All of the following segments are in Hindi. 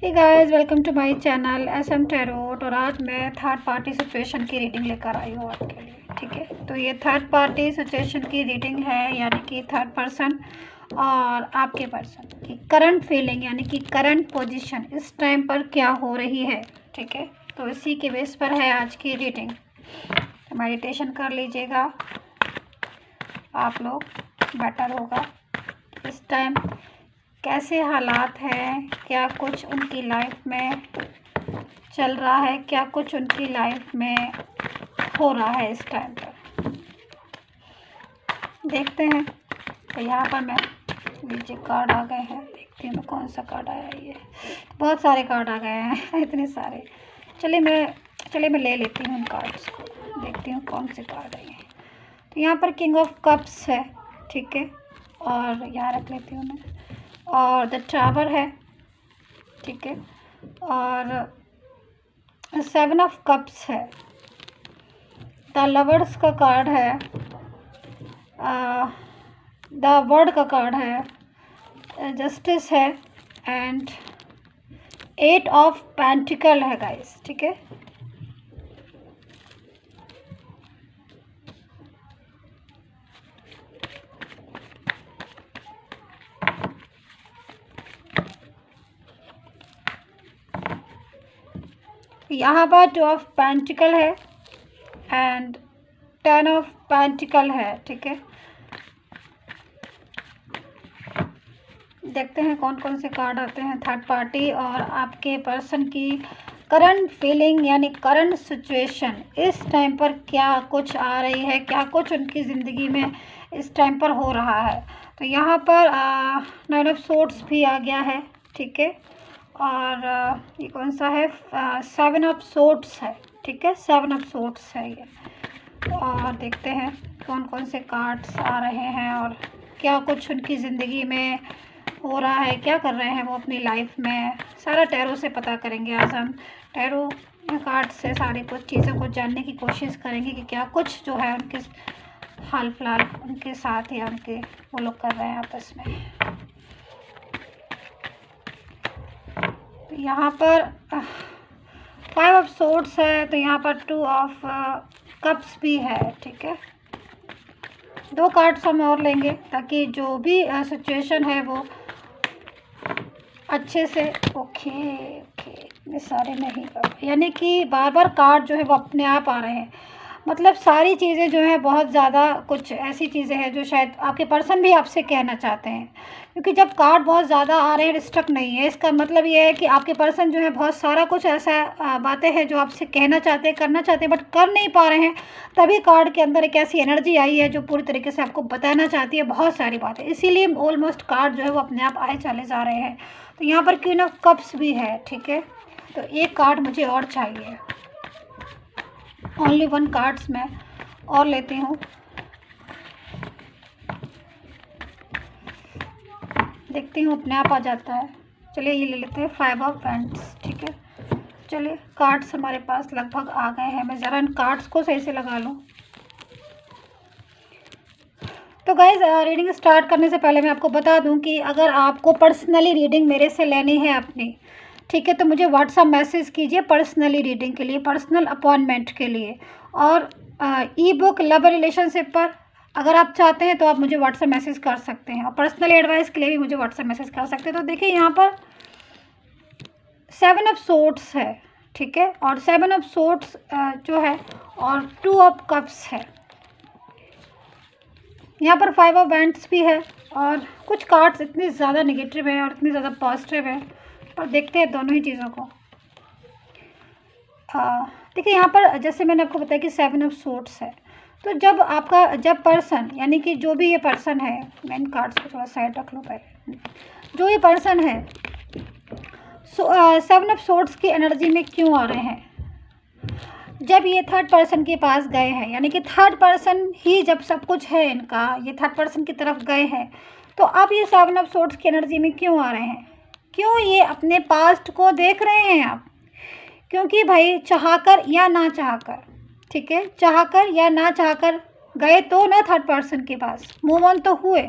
Hey guys, welcome to my channel SM tarot. और आज मैं थर्ड पार्टी सिचुएशन की रीडिंग लेकर आई हूँ आपके लिए। ठीक है, तो ये थर्ड पार्टी सिचुएशन की रीडिंग है, यानी कि थर्ड पर्सन और आपके पर्सन की करंट फीलिंग यानी कि करंट पोजीशन इस टाइम पर क्या हो रही है। ठीक है, तो इसी के बेस पर है आज की रीडिंग। तो मेडिटेशन कर लीजिएगा आप लोग, बेटर होगा। इस टाइम कैसे हालात हैं, क्या कुछ उनकी लाइफ में चल रहा है, क्या कुछ उनकी लाइफ में हो रहा है इस टाइम पर, देखते हैं। तो यहाँ पर मैं नीचे कार्ड आ गए हैं, देखती हूँ कौन सा कार्ड आया। ये बहुत सारे कार्ड आ गए हैं इतने सारे। चलिए मैं ले लेती हूँ उन कार्ड्स को, देखती हूँ कौन से कार्ड है ये। तो यहाँ पर किंग ऑफ कप्स है, ठीक है, और यहाँ रख लेती हूँ मैं। और द टावर है, ठीक है, और सेवन ऑफ कप्स है। द लवर्स का कार्ड है, द वर्ड का कार्ड है, जस्टिस है, एंड एट ऑफ पेंटिकल है गाइस। ठीक है, यहाँ पर टू ऑफ पेंटिकल है एंड टेन ऑफ पेंटिकल है। ठीक है, देखते हैं कौन कौन से कार्ड आते हैं थर्ड पार्टी और आपके पर्सन की करंट फीलिंग यानी करंट सिचुएशन इस टाइम पर क्या कुछ आ रही है, क्या कुछ उनकी ज़िंदगी में इस टाइम पर हो रहा है। तो यहाँ पर नाइन ऑफ सोर्ड्स भी आ गया है, ठीक है, और ये कौन सा है, सेवन ऑफ सोर्ड्स है। ठीक है, सेवन ऑफ सोर्ड्स है ये। और देखते हैं कौन कौन से कार्ड्स आ रहे हैं और क्या कुछ उनकी ज़िंदगी में हो रहा है, क्या कर रहे हैं वो अपनी लाइफ में। सारा टैरो से पता करेंगे आज हम, टैरो कार्ड से सारी कुछ चीज़ों को जानने की कोशिश करेंगे कि क्या कुछ जो है उनके हाल फिलहाल उनके साथ या उनके वो लोग कर रहे हैं आपस में। तो यहाँ पर फाइव ऑफ सोर्ड्स है, तो यहाँ पर टू ऑफ कप्स भी है। ठीक है, दो कार्ड्स हम और लेंगे ताकि जो भी सिचुएशन है वो अच्छे से ओके इतने सारे नहीं, यानी कि बार बार कार्ड जो है वो अपने आप आ रहे हैं। मतलब सारी चीज़ें जो हैं बहुत ज़्यादा कुछ ऐसी चीज़ें हैं जो शायद आपके पर्सन भी आपसे कहना चाहते हैं, क्योंकि जब कार्ड बहुत ज़्यादा आ रहे हैं स्टक नहीं है, इसका मतलब ये है कि आपके पर्सन जो है बहुत सारा कुछ ऐसा बातें हैं जो आपसे कहना चाहते हैं, करना चाहते हैं, बट कर नहीं पा रहे हैं। तभी कार्ड के अंदर एक ऐसी एनर्जी आई है जो पूरी तरीके से आपको बताना चाहती है बहुत सारी बातें, इसीलिए ऑलमोस्ट कार्ड जो है वो अपने आप आए चले जा रहे हैं। तो यहाँ पर क्वीन ऑफ कप्स भी है। ठीक है, तो एक कार्ड मुझे और चाहिए, ओनली वन कार्ड्स मैं और लेती हूँ। देखती हूँ अपने आप आ जाता है। चलिए ये ले लेते हैं, फाइव ऑफ वैंड्स। ठीक है, चलिए कार्ड्स हमारे पास लगभग आ गए हैं, मैं ज़रा इन कार्ड्स को सही से लगा लूँ। तो गाइज़ रीडिंग स्टार्ट करने से पहले मैं आपको बता दूं कि अगर आपको पर्सनली रीडिंग मेरे से लेनी है अपनी, ठीक है, तो मुझे व्हाट्सअप मैसेज कीजिए पर्सनली रीडिंग के लिए, पर्सनल अपॉइंटमेंट के लिए। और ई बुक लव रिलेशनशिप पर अगर आप चाहते हैं तो आप मुझे व्हाट्सअप मैसेज कर सकते हैं, और पर्सनली एडवाइस के लिए भी मुझे व्हाट्सअप मैसेज कर सकते हैं। तो देखिए यहाँ पर सेवन ऑफ सोर्ड्स है, ठीक है, और सेवन ऑफ सोर्ड्स जो है और टू ऑफ कप्स है। यहाँ पर फाइव ऑफ वैंड्स भी है, और कुछ कार्ड्स इतनी ज़्यादा नेगेटिव है और इतनी ज़्यादा पॉजिटिव है, पर देखते हैं दोनों ही चीज़ों को। देखिए यहाँ पर जैसे मैंने आपको बताया कि सेवन ऑफ सोर्ड्स है, तो जब पर्सन यानी कि जो भी ये पर्सन है, मैं इन कार्ड्स को थोड़ा साइड रख लूँ पहले, जो ये पर्सन है सेवन ऑफ सोर्ड्स की एनर्जी में क्यों आ रहे हैं। जब ये थर्ड पर्सन के पास गए हैं, यानी कि थर्ड पर्सन ही जब सब कुछ है इनका, ये थर्ड पर्सन की तरफ गए हैं, तो अब ये सेवन ऑफ सोर्ड्स की एनर्जी में क्यों आ रहे हैं, क्यों ये अपने पास्ट को देख रहे हैं आप। क्योंकि भाई चाहकर या ना चाहकर, ठीक है, चाहकर या ना चाहकर गए तो ना थर्ड पर्सन के पास, मूव ऑन तो हुए।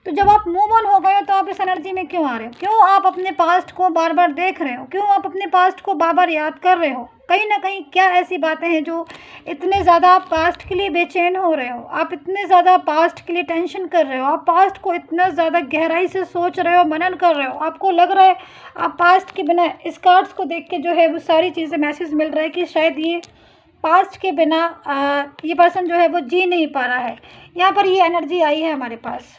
तो जब आप मूव ऑन हो गए हो तो आप इस एनर्जी में क्यों आ रहे हो? क्यों आप अपने पास्ट को बार बार देख रहे हो? क्यों आप अपने पास्ट को बार बार याद कर रहे हो? कहीं ना कहीं क्या ऐसी बातें हैं जो इतने ज़्यादा आप पास्ट के लिए बेचैन हो रहे हो? आप इतने ज़्यादा पास्ट के लिए टेंशन कर रहे हो? आप पास्ट को इतना ज़्यादा गहराई से सोच रहे हो, मनन कर रहे हो? आपको लग रहा है आप पास्ट के बिना, इस कार्ड्स को देख के जो है वो सारी चीज़ें मैसेज मिल रहा है कि शायद ये पास्ट के बिना ये पर्सन जो है वो जी नहीं पा रहा है। यहाँ पर ये एनर्जी आई है हमारे पास,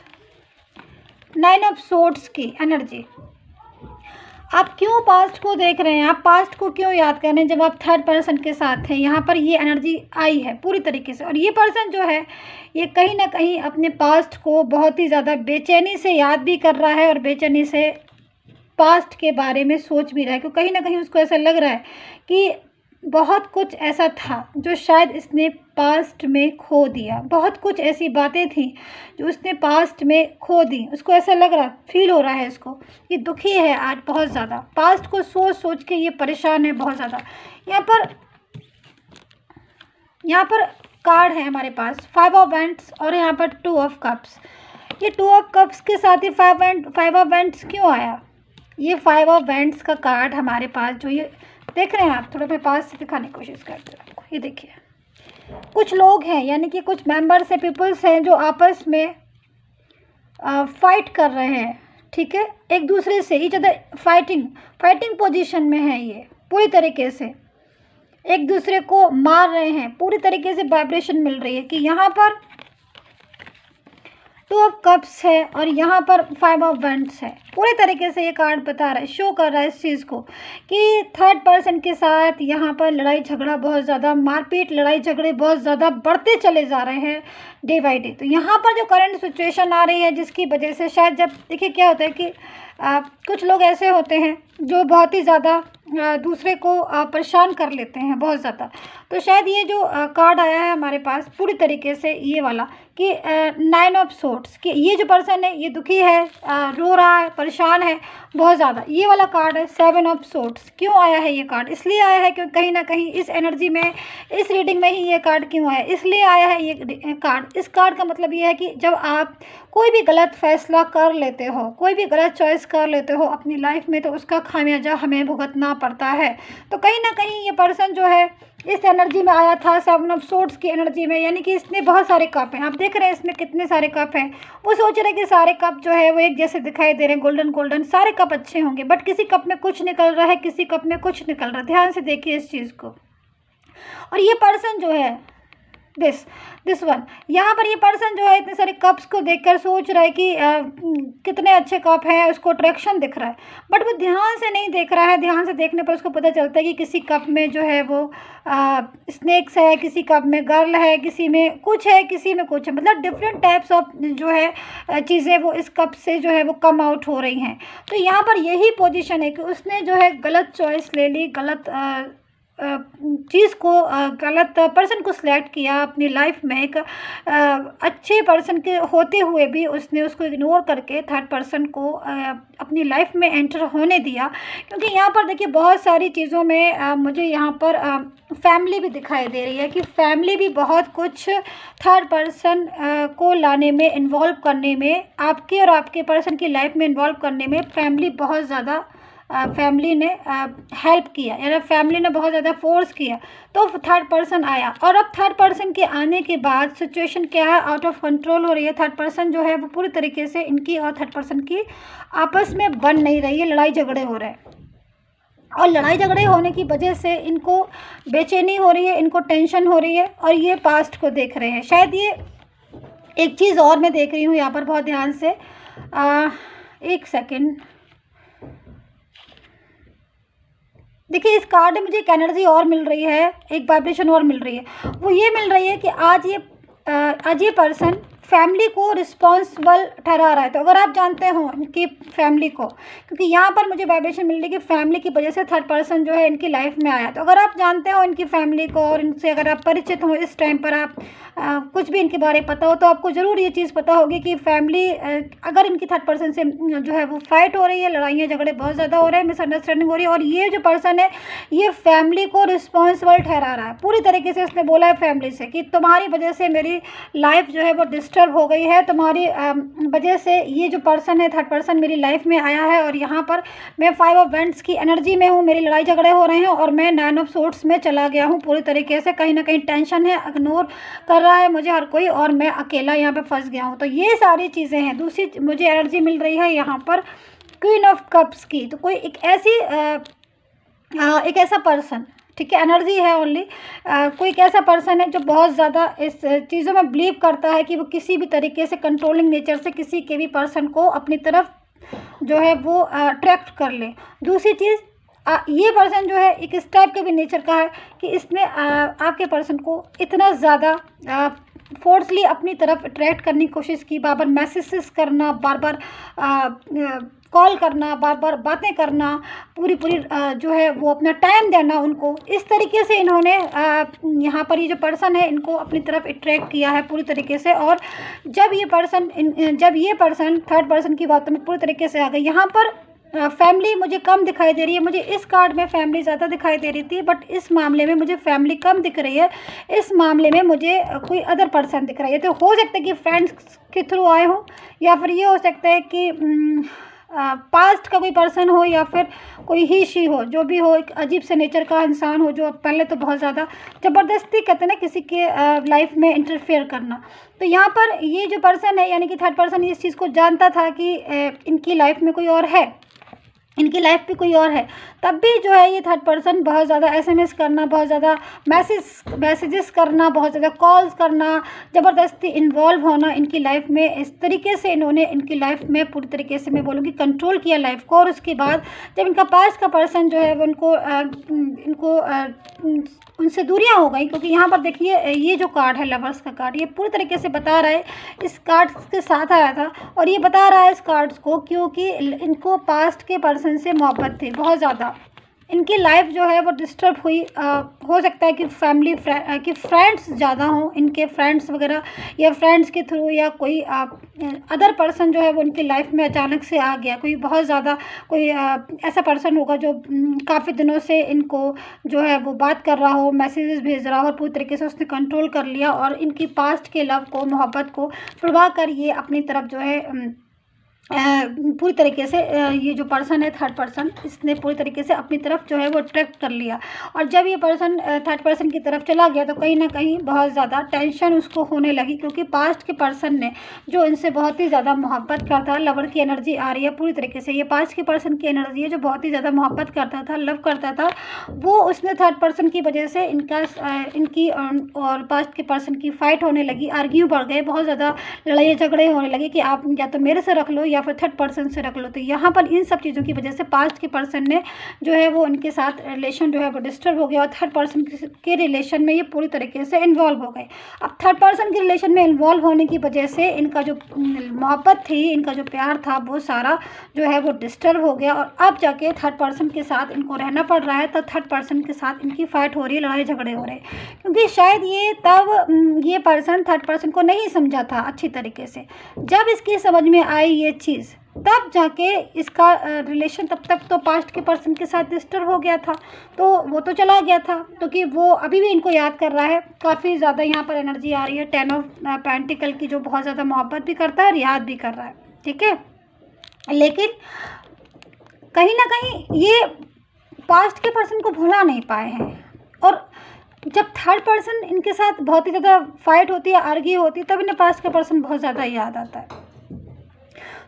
9 ऑफ सोर्ड्स की एनर्जी। आप क्यों पास्ट को देख रहे हैं? आप पास्ट को क्यों याद कर रहे हैं जब आप थर्ड पर्सन के साथ हैं? यहाँ पर ये एनर्जी आई है पूरी तरीके से, और ये पर्सन जो है ये कहीं ना कहीं अपने पास्ट को बहुत ही ज़्यादा बेचैनी से याद भी कर रहा है और बेचैनी से पास्ट के बारे में सोच भी रहा है, क्योंकि कहीं ना कहीं उसको ऐसा लग रहा है कि बहुत कुछ ऐसा था जो शायद इसने पास्ट में खो दिया। बहुत कुछ ऐसी बातें थी जो उसने पास्ट में खो दी। उसको ऐसा लग रहा, फील हो रहा है इसको, ये दुखी है आज बहुत ज़्यादा, पास्ट को सोच सोच के ये परेशान है बहुत ज़्यादा। यहाँ पर कार्ड है हमारे पास 5 ऑफ वैंड्स और यहाँ पर 2 ऑफ कप्स। ये 2 ऑफ कप्स के साथ ही 5 ऑफ वैंड्स क्यों आया? ये 5 ऑफ वैंड्स का कार्ड हमारे पास जो ये देख रहे हैं आप, थोड़ा मैं पास से दिखाने की कोशिश करते हैं आपको। ये देखिए, कुछ लोग हैं, यानी कि कुछ मेंबर्स हैं, पीपल्स हैं जो आपस में फाइट कर रहे हैं, ठीक है, एक दूसरे से, ईच अदर फाइटिंग पोजीशन में है। ये पूरी तरीके से एक दूसरे को मार रहे हैं, पूरी तरीके से वाइब्रेशन मिल रही है कि यहाँ पर 2 ऑफ कप्स है और यहाँ पर 5 ऑफ वैंड्स है। पूरे तरीके से ये कार्ड बता रहा है, शो कर रहा है इस चीज़ को कि थर्ड पर्सन के साथ यहाँ पर लड़ाई झगड़ा बहुत ज़्यादा, मारपीट लड़ाई झगड़े बहुत ज़्यादा बढ़ते चले जा रहे हैं डे बाई डे। तो यहाँ पर जो करंट सिचुएशन आ रही है जिसकी वजह से शायद, जब देखिए क्या होता है कि कुछ लोग ऐसे होते हैं जो बहुत ही ज़्यादा दूसरे को परेशान कर लेते हैं बहुत ज़्यादा। तो शायद ये जो कार्ड आया है हमारे पास पूरी तरीके से ये वाला कि 9 ऑफ सोर्ड्स, कि ये जो पर्सन है ये दुखी है, रो रहा है, परेशान है बहुत ज़्यादा। ये वाला कार्ड है 7 ऑफ सोर्ड्स। क्यों आया है ये कार्ड? इसलिए आया है क्योंकि कहीं ना कहीं इस एनर्जी में, इस रीडिंग में ही ये कार्ड क्यों आया, इसलिए आया है ये कार्ड। इस कार्ड का मतलब ये है कि जब आप कोई भी गलत फैसला कर लेते हो, कोई भी गलत चॉइस कर लेते हो अपनी लाइफ में, तो उसका खामियाजा हमें भुगतना पड़ता है। तो कहीं ना कहीं ये पर्सन जो है इस एनर्जी में आया था 7 ऑफ सोर्ड्स की एनर्जी में, यानी कि इसने बहुत सारे कप हैं, आप देख रहे हैं इसमें कितने सारे कप हैं। वो सोच रहे हैं कि सारे कप जो है वो एक जैसे दिखाई दे रहे हैं, गोल्डन, सारे कप अच्छे होंगे, बट किसी कप में कुछ निकल रहा है, किसी कप में कुछ निकल रहा है। ध्यान से देखिए इस चीज़ को। और ये पर्सन जो है दिस वन, यहाँ पर ये पर्सन जो है इतने सारे कप्स को देखकर सोच रहा है कि कितने अच्छे कप हैं, उसको अट्रैक्शन दिख रहा है, बट वो ध्यान से नहीं देख रहा है। ध्यान से देखने पर उसको पता चलता है कि किसी कप में जो है वो स्नेक्स है, किसी कप में गर्ल है, किसी में कुछ है, किसी में कुछ है, मतलब डिफरेंट टाइप्स ऑफ जो है चीज़ें वो इस कप से जो है वो कम आउट हो रही हैं। तो यहाँ पर यही पोजीशन है कि उसने जो है गलत चॉइस ले ली, गलत चीज़ को, गलत पर्सन को सिलेक्ट किया अपनी लाइफ में। एक अच्छे पर्सन के होते हुए भी उसने उसको इग्नोर करके थर्ड पर्सन को अपनी लाइफ में एंटर होने दिया। क्योंकि यहाँ पर देखिए बहुत सारी चीज़ों में मुझे यहाँ पर फैमिली भी दिखाई दे रही है कि फैमिली भी बहुत कुछ थर्ड पर्सन को लाने में, इन्वॉल्व करने में, आपके और आपके पर्सन की लाइफ में इन्वॉल्व करने में फैमिली बहुत ज़्यादा फैमिली ने हेल्प किया, यानी फैमिली ने बहुत ज़्यादा फोर्स किया, तो थर्ड पर्सन आया। और अब थर्ड पर्सन के आने के बाद सिचुएशन क्या है, आउट ऑफ कंट्रोल हो रही है। थर्ड पर्सन जो है वो पूरी तरीके से इनकी और थर्ड पर्सन की आपस में बन नहीं रही है, लड़ाई झगड़े हो रहे हैं, और लड़ाई झगड़े होने की वजह से इनको बेचैनी हो रही है, इनको टेंशन हो रही है, और ये पास्ट को देख रहे हैं। शायद ये एक चीज़ और मैं देख रही हूँ यहाँ पर बहुत ध्यान से, एक सेकेंड, देखिए इस कार्ड में मुझे एक एनर्जी और मिल रही है, एक वाइब्रेशन और मिल रही है। वो ये मिल रही है कि आज ये पर्सन फैमिली को रिस्पॉन्सिबल ठहरा रहा है। तो अगर आप जानते हो इनकी फैमिली को, क्योंकि यहाँ पर मुझे वाइब्रेशन मिल रही है कि फैमिली की वजह से थर्ड पर्सन जो है इनकी लाइफ में आया, तो अगर आप जानते हो इनकी फैमिली को और इनसे अगर आप परिचित हो, इस टाइम पर आप कुछ भी इनके बारे में पता हो, तो आपको ज़रूर ये चीज़ पता होगी कि फैमिली अगर इनकी थर्ड पर्सन से जो है वो फाइट हो रही है, लड़ाइयाँ झगड़े बहुत ज़्यादा हो रहे हैं, मिसअंडरस्टैंडिंग हो रही है, और ये जो पर्सन है ये फैमिली को रिस्पॉन्सिबल ठहरा रहा है। पूरी तरीके से इसने बोला है फैमिली से कि तुम्हारी वजह से मेरी लाइफ जो है वो डिस्टर्ब डिस्टर्ब हो गई है तुम्हारी वजह से। ये जो पर्सन है थर्ड पर्सन मेरी लाइफ में आया है और यहाँ पर मैं 5 ऑफ वेंट्स की एनर्जी में हूँ, मेरी लड़ाई झगड़े हो रहे हैं और मैं 9 ऑफ सोर्ट्स में चला गया हूँ पूरी तरीके से। कहीं ना कहीं टेंशन है, इग्नोर कर रहा है मुझे हर कोई और मैं अकेला यहाँ पे फंस गया हूँ। तो ये सारी चीज़ें हैं। दूसरी मुझे एनर्जी मिल रही है यहाँ पर क्वीन ऑफ कप्स की। तो कोई एक ऐसा पर्सन, ठीक है, एनर्जी है ओनली, कोई एक ऐसा पर्सन है जो बहुत ज़्यादा इस चीज़ों में बिलीव करता है कि वो किसी भी तरीके से कंट्रोलिंग नेचर से किसी के भी पर्सन को अपनी तरफ जो है वो अट्रैक्ट कर ले। दूसरी चीज़, ये पर्सन जो है एक इस टाइप के भी नेचर का है कि इसने आपके पर्सन को इतना ज़्यादा फोर्सली अपनी तरफ अट्रैक्ट करने की कोशिश की, बार बार मैसेजेस करना, बार बार कॉल करना, बार बार बातें करना, पूरी जो है वो अपना टाइम देना उनको। इस तरीके से इन्होंने यहाँ पर ये जो पर्सन है इनको अपनी तरफ अट्रैक्ट किया है पूरी तरीके से। और जब ये पर्सन थर्ड पर्सन की बातों में पूरी तरीके से आ गई, यहाँ पर फैमिली मुझे कम दिखाई दे रही है। मुझे इस कार्ड में फैमिली ज़्यादा दिखाई दे रही थी, बट इस मामले में मुझे फैमिली कम दिख रही है। इस मामले में मुझे कोई अदर पर्सन दिख रहा है। तो हो सकता है कि फ्रेंड्स के थ्रू आए हो, या फिर ये हो सकता है कि पास्ट का कोई पर्सन हो, या फिर कोई ही शी हो, जो भी हो, एक अजीब से नेचर का इंसान हो जो पहले तो बहुत ज़्यादा ज़बरदस्ती कहते हैं ना किसी के लाइफ में इंटरफेयर करना। तो यहाँ पर ये जो पर्सन है यानी कि थर्ड पर्सन इस चीज़ को जानता था कि इनकी लाइफ में कोई और है, इनकी लाइफ पे कोई और है, तब भी जो है ये थर्ड पर्सन बहुत ज़्यादा SMS करना, बहुत ज़्यादा मैसेजेस करना, बहुत ज़्यादा कॉल्स करना, ज़बरदस्ती इन्वॉल्व होना इनकी लाइफ में। इस तरीके से इन्होंने इनकी लाइफ में पूरी तरीके से मैं बोलूँगी कंट्रोल किया लाइफ को। और उसके बाद जब इनका पास्ट का पर्सन जो है वो इनको उनसे दूरियां हो गई, क्योंकि यहाँ पर देखिए ये जो कार्ड है लवर्स का कार्ड, ये पूरी तरीके से बता रहा है, इस कार्ड के साथ आया था और ये बता रहा है इस कार्ड्स को, क्योंकि इनको पास्ट के पर्सन से मोहब्बत थी बहुत ज़्यादा। इनकी लाइफ जो है वो डिस्टर्ब हुई। हो सकता है कि कि फ्रेंड्स ज़्यादा हों, इनके फ्रेंड्स वगैरह, या फ्रेंड्स के थ्रू, या कोई अदर पर्सन जो है वो इनकी लाइफ में अचानक से आ गया। कोई बहुत ज़्यादा कोई ऐसा पर्सन होगा जो काफ़ी दिनों से इनको जो है वो बात कर रहा हो, मैसेजेस भेज रहा हो, और पूरी तरीके से उसने कंट्रोल कर लिया और इनकी पास्ट के लव को, मोहब्बत को प्रवाह कर ये अपनी तरफ जो है पूरी तरीके से ये जो पर्सन है थर्ड पर्सन, इसने पूरी तरीके से अपनी तरफ जो है वो अट्रैक्ट कर लिया। और जब ये पर्सन थर्ड पर्सन की तरफ चला गया तो कहीं ना कहीं बहुत ज़्यादा टेंशन उसको होने लगी, क्योंकि पास्ट के पर्सन ने जो इनसे बहुत ही ज़्यादा मोहब्बत करता था, लवर की एनर्जी आ रही है पूरी तरीके से, ये पास्ट के पर्सन की एनर्जी है जो बहुत ही ज़्यादा मोहब्बत करता था, लव करता था, वो उसने थर्ड पर्सन की वजह से इनकी और पास्ट के पर्सन की फ़ाइट होने लगी, आर्ग्यू बढ़ गए, बहुत ज़्यादा लड़ाई झगड़े होने लगे कि आप या तो मेरे से रख लो या फिर थर्ड पर्सन से रख लो। तो यहाँ पर इन सब चीज़ों की वजह से पास्ट के पर्सन ने जो है वो उनके साथ रिलेशन जो है वो डिस्टर्ब हो गया और थर्ड पर्सन के रिलेशन में ये पूरी तरीके से इन्वॉल्व हो गए। अब थर्ड पर्सन के रिलेशन में इन्वॉल्व होने की वजह से इनका जो मोहब्बत थी, इनका जो प्यार था, वो सारा जो है वो डिस्टर्ब हो गया और अब जाके थर्ड पर्सन के साथ इनको रहना पड़ रहा है। तो थर्ड पर्सन के साथ इनकी फ़ाइट हो रही है, लड़ाई झगड़े हो रहे हैं, क्योंकि शायद ये पर्सन थर्ड पर्सन को नहीं समझा था अच्छी तरीके से। जब इसकी समझ में आई ये चीज़, तब जाके इसका रिलेशन तब तक तो पास्ट के पर्सन के साथ डिस्टर्ब हो गया था, तो वो तो चला गया था, क्योंकि वो अभी भी इनको याद कर रहा है। काफ़ी ज़्यादा यहाँ पर एनर्जी आ रही है 10 ऑफ पेंटिकल की, जो बहुत ज़्यादा मोहब्बत भी करता है और याद भी कर रहा है, ठीक है। लेकिन कहीं ना कहीं ये पास्ट के पर्सन को भुला नहीं पाए हैं, और जब थर्ड पर्सन इनके साथ बहुत ही ज़्यादा फाइट होती है, आर्ग्यू होती है, तब इन्हें पास्ट का पर्सन बहुत ज़्यादा याद आता है।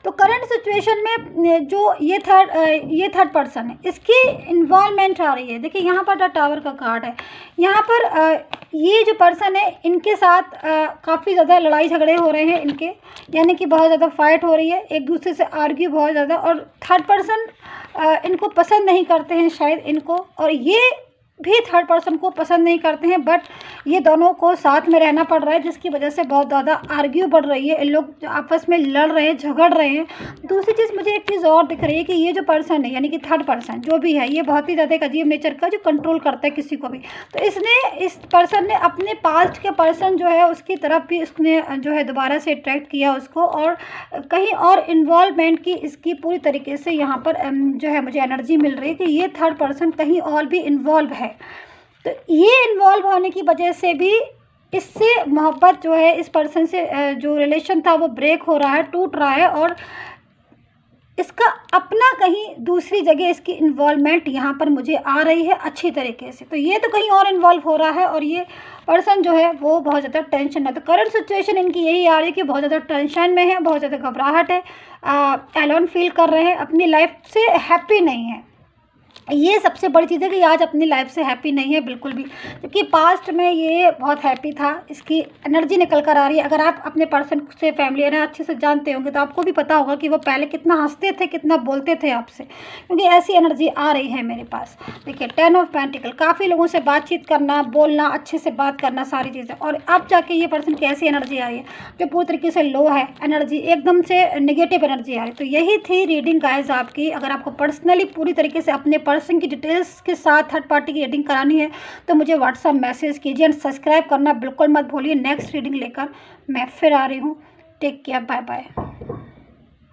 तो करंट सिचुएशन में जो ये थर्ड पर्सन है, इसकी इन्वॉल्वमेंट आ रही है। देखिए यहाँ पर द टावर का कार्ड है, यहाँ पर ये जो पर्सन है इनके साथ काफ़ी ज़्यादा लड़ाई झगड़े हो रहे हैं इनके, यानी कि बहुत ज़्यादा फाइट हो रही है, एक दूसरे से आर्ग्यू बहुत ज़्यादा, और थर्ड पर्सन इनको पसंद नहीं करते हैं शायद इनको, और ये भी थर्ड पर्सन को पसंद नहीं करते हैं, बट ये दोनों को साथ में रहना पड़ रहा है, जिसकी वजह से बहुत ज़्यादा आर्ग्यू बढ़ रही है, इन लोग आपस में लड़ रहे हैं, झगड़ रहे हैं। दूसरी चीज़ मुझे एक चीज़ और दिख रही है कि ये जो पर्सन है यानी कि थर्ड पर्सन जो भी है, ये बहुत ही ज़्यादा एक अजीब नेचर का, जो कंट्रोल करता है किसी को भी। तो इस पर्सन ने अपने पास्ट के पर्सन जो है उसकी तरफ भी उसने जो है दोबारा से अट्रैक्ट किया उसको, और कहीं और इन्वॉल्वमेंट की इसकी पूरी तरीके से यहाँ पर जो है मुझे एनर्जी मिल रही है कि ये थर्ड पर्सन कहीं और भी इन्वॉल्व है। तो ये इन्वॉल्व होने की वजह से भी इससे मोहब्बत जो है, इस पर्सन से जो रिलेशन था वो ब्रेक हो रहा है, टूट रहा है, और इसका अपना कहीं दूसरी जगह इसकी इन्वॉल्वमेंट यहाँ पर मुझे आ रही है अच्छी तरीके से। तो ये तो कहीं और इन्वॉल्व हो रहा है, और ये पर्सन जो है वो बहुत ज़्यादा टेंशन में। तो करंट सिचुएशन इनकी यही आ रही है कि बहुत ज़्यादा टेंशन में है, बहुत ज़्यादा घबराहट है, एलोन फील कर रहे हैं, अपनी लाइफ से हैप्पी नहीं है। ये सबसे बड़ी चीज़ है कि आज अपनी लाइफ से हैप्पी नहीं है बिल्कुल भी, क्योंकि पास्ट में ये बहुत हैप्पी था। इसकी एनर्जी निकल कर आ रही है। अगर आप अपने पर्सन से फैमिली अच्छे से जानते होंगे तो आपको भी पता होगा कि वो पहले कितना हंसते थे, कितना बोलते थे आपसे, क्योंकि ऐसी एनर्जी आ रही है मेरे पास। देखिए 10 ऑफ पेंटिकल, काफ़ी लोगों से बातचीत करना, बोलना, अच्छे से बात करना, सारी चीज़ें। और अब जाके ये पर्सन की ऐसी एनर्जी आ रही है जो पूरी तरीके से लो है, एनर्जी एकदम से नेगेटिव एनर्जी आ रही है। तो यही थी रीडिंग गाइस आपकी। अगर आपको पर्सनली पूरी तरीके से अपने पर्सन की डिटेल्स के साथ थर्ड पार्टी की रीडिंग करानी है तो मुझे व्हाट्सअप मैसेज कीजिए, एंड सब्सक्राइब करना बिल्कुल मत भूलिए। नेक्स्ट रीडिंग लेकर मैं फिर आ रही हूँ। Take care, bye bye.